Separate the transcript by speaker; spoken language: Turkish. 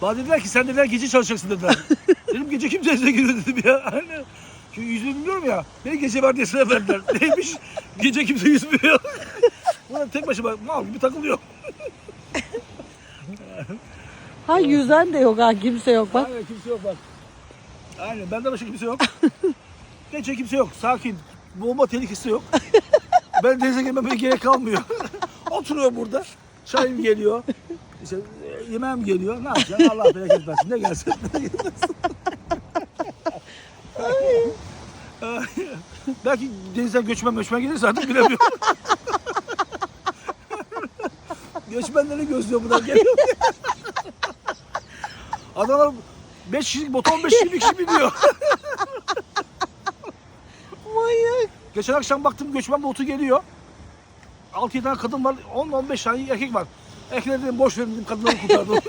Speaker 1: Bana dediler ki sen dediler gece çalışacaksın dediler. Dedim gece kim denize giriyor dedim ya. Hani, çünkü yüzmeyi bilmiyorum ya. Beni gece var diye sıra verdiler. Neymiş? Gece kimse yüzmüyor. Ulan tek başıma mal gibi takılıyor.
Speaker 2: Ha yüzen de yok ha, kimse yok bak.
Speaker 1: Aynen kimse yok bak. Aynen benden başka kimse yok. Gece kimse yok. Sakin. Boğulma tehlikesi yok. Ben denize girmeme gerek kalmıyor. Oturuyor burada. Çayım geliyor. İşte yemeğim geliyor. Ne yapacaksın? Allah bereket versin. Ne gelsin? Belki denizden göçmen gelirse artık bilemiyorum. Göçmenleri gözlüyor bunlar geliyor. Adamlar 5 kişilik bota 15 kişi biniyor.
Speaker 2: Manyak.
Speaker 1: Geçen akşam baktım göçmen botu geliyor. 6-7 tane kadın var, 10-15 tane erkek var. Erkekler dedim boş verin dedim, kadınları kurtardım.